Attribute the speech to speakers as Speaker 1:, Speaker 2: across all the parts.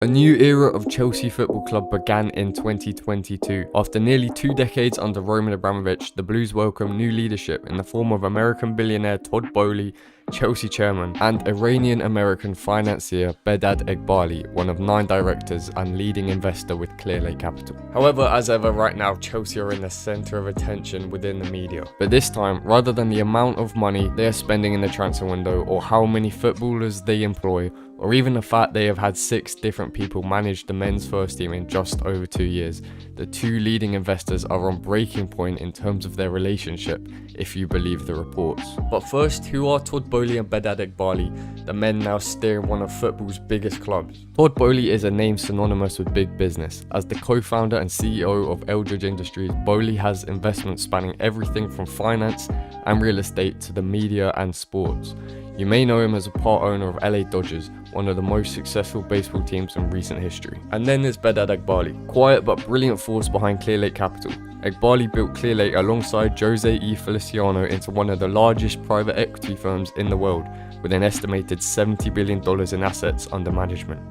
Speaker 1: A new era of Chelsea Football Club began in 2022. After nearly 2 decades under Roman Abramovich, the Blues welcome new leadership in the form of American billionaire Todd Boehly, Chelsea chairman, and Iranian-American financier Behdad Eghbali, one of 9 directors and leading investor with Clearlake Capital. However, as ever, right now, Chelsea are in the centre of attention within the media. But this time, rather than the amount of money they are spending in the transfer window, or how many footballers they employ, or even the fact they have had 6 different people manage the men's first team in just over 2 years, the 2 leading investors are on breaking point in terms of their relationship, if you believe the reports. But first, who are Todd Boehly and Behdad Eghbali, the men now steering one of football's biggest clubs? Todd Boehly is a name synonymous with big business. As the co-founder and CEO of Eldridge Industries, Boehly has investments spanning everything from finance and real estate to the media and sports. You may know him as a part owner of LA Dodgers, one of the most successful baseball teams in recent history. And then there's Behdad Eghbali, quiet but brilliant force behind Clearlake Capital. Eghbali built Clearlake alongside Jose E. Feliciano into one of the largest private equity firms in the world, with an estimated $70 billion in assets under management.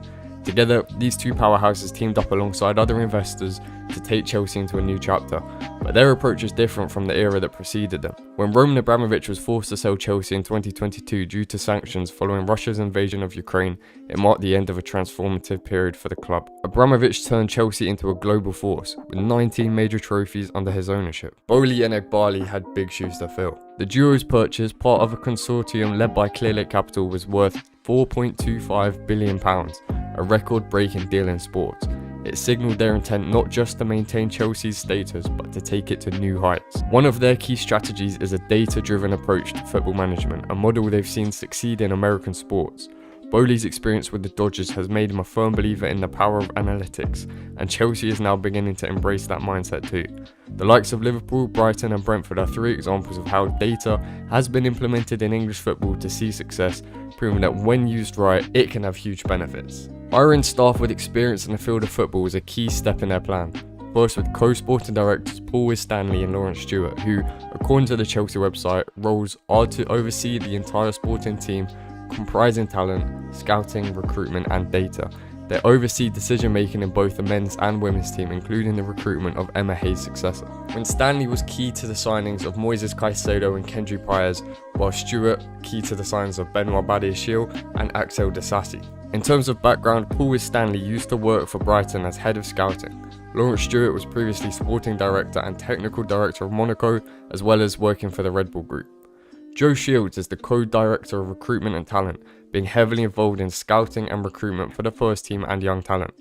Speaker 1: Together, these 2 powerhouses teamed up alongside other investors to take Chelsea into a new chapter, but their approach is different from the era that preceded them. When Roman Abramovich was forced to sell Chelsea in 2022 due to sanctions following Russia's invasion of Ukraine, it marked the end of a transformative period for the club. Abramovich turned Chelsea into a global force, with 19 major trophies under his ownership. Boehly and Eghbali had big shoes to fill. The duo's purchase, part of a consortium led by Clearlake Capital, was worth £4.25 billion, a record-breaking deal in sports. It signalled their intent not just to maintain Chelsea's status, but to take it to new heights. One of their key strategies is a data-driven approach to football management, a model they've seen succeed in American sports. Boehly's experience with the Dodgers has made him a firm believer in the power of analytics, and Chelsea is now beginning to embrace that mindset too. The likes of Liverpool, Brighton and Brentford are 3 examples of how data has been implemented in English football to see success, proving that when used right, it can have huge benefits. Hiring staff with experience in the field of football is a key step in their plan. First, with co-sporting directors Paul Winstanley and Lawrence Stewart, who, according to the Chelsea website, roles are to oversee the entire sporting team, comprising talent, scouting, recruitment and data. They oversee decision making in both the men's and women's team, including the recruitment of Emma Hayes' successor. Winstanley was key to the signings of Moises Caicedo and Kendry Paez, while Stewart key to the signings of Benoit Badiashile and Axel Disasi. In terms of background, Paul Winstanley used to work for Brighton as head of scouting. Lawrence Stewart was previously sporting director and technical director of Monaco, as well as working for the Red Bull Group. Joe Shields is the co-director of recruitment and talent, being heavily involved in scouting and recruitment for the first team and young talent.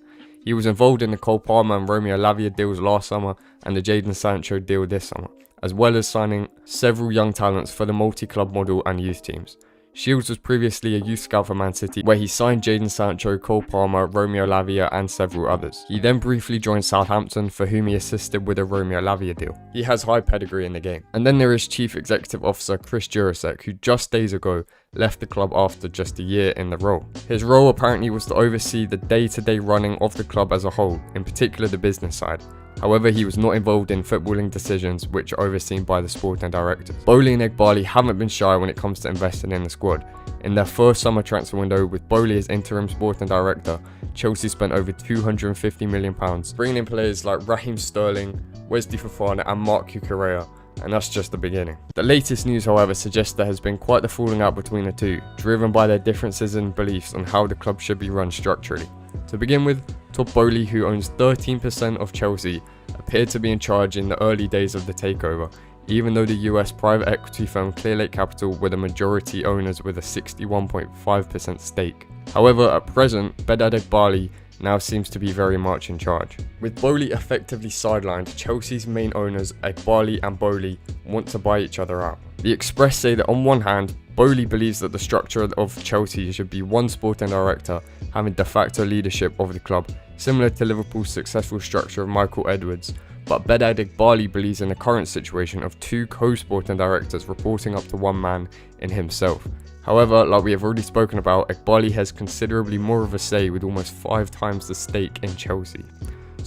Speaker 1: He was involved in the Cole Palmer and Romeo Lavia deals last summer and the Jadon Sancho deal this summer, as well as signing several young talents for the multi-club model and youth teams. Shields was previously a youth scout for Man City, where he signed Jadon Sancho, Cole Palmer, Romeo Lavia and several others. He then briefly joined Southampton, for whom he assisted with a Romeo Lavia deal. He has high pedigree in the game. And then there is Chief Executive Officer Chris Jurasek, who just days ago left the club after just a year in the role. His role apparently was to oversee the day-to-day running of the club as a whole, in particular the business side. However, he was not involved in footballing decisions, which are overseen by the sporting directors. Boehly and Eghbali haven't been shy when it comes to investing in the squad. In their first summer transfer window, with Boehly as interim sporting director, Chelsea spent over £250 million, bringing in players like Raheem Sterling, Wesley Fofana and Marc Cucurella, and that's just the beginning. The latest news, however, suggests there has been quite the falling out between the two, driven by their differences in beliefs on how the club should be run structurally. To begin with, Todd Boehly, who owns 13% of Chelsea, appeared to be in charge in the early days of the takeover, even though the US private equity firm Clearlake Capital were the majority owners with a 61.5% stake. However, at present, Behdad Eghbali now seems to be very much in charge. With Boehly effectively sidelined, Chelsea's main owners Eghbali and Boehly want to buy each other out. The Express say that on one hand, Boehly believes that the structure of Chelsea should be one sporting director having de facto leadership of the club, similar to Liverpool's successful structure of Michael Edwards, but Behdad Eghbali believes in the current situation of 2 co-sporting directors reporting up to one man in himself. However, like we have already spoken about, Eghbali has considerably more of a say with almost 5 times the stake in Chelsea.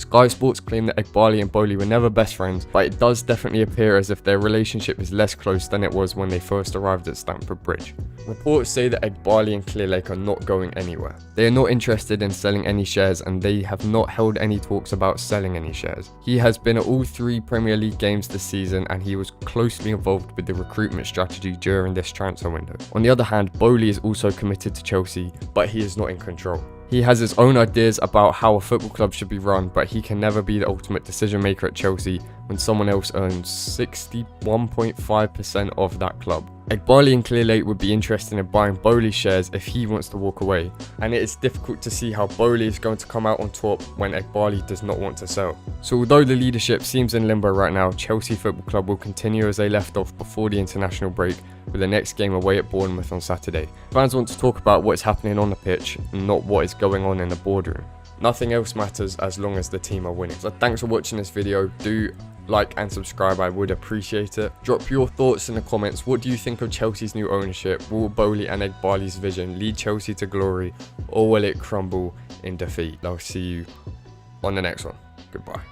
Speaker 1: Sky Sports claim that Eghbali and Boehly were never best friends, but it does definitely appear as if their relationship is less close than it was when they first arrived at Stamford Bridge. Reports say that Eghbali and Clearlake are not going anywhere. They are not interested in selling any shares, and they have not held any talks about selling any shares. He has been at all 3 Premier League games this season, and he was closely involved with the recruitment strategy during this transfer window. On the other hand, Boehly is also committed to Chelsea, but he is not in control. He has his own ideas about how a football club should be run, but he can never be the ultimate decision maker at Chelsea when someone else owns 61.5% of that club. Eghbali and Clearlake would be interested in buying Boehly's shares if he wants to walk away, and it is difficult to see how Boehly is going to come out on top when Eghbali does not want to sell. So although the leadership seems in limbo right now, Chelsea Football Club will continue as they left off before the international break, with the next game away at Bournemouth on Saturday. Fans want to talk about what is happening on the pitch and not what is going on in the boardroom. Nothing else matters as long as the team are winning. So thanks for watching this video. Do like and subscribe, I would appreciate it. Drop your thoughts in the comments. What do you think of Chelsea's new ownership? Will Boehly and Eghbali's vision lead Chelsea to glory, or will it crumble in defeat? I'll see you on the next one. Goodbye.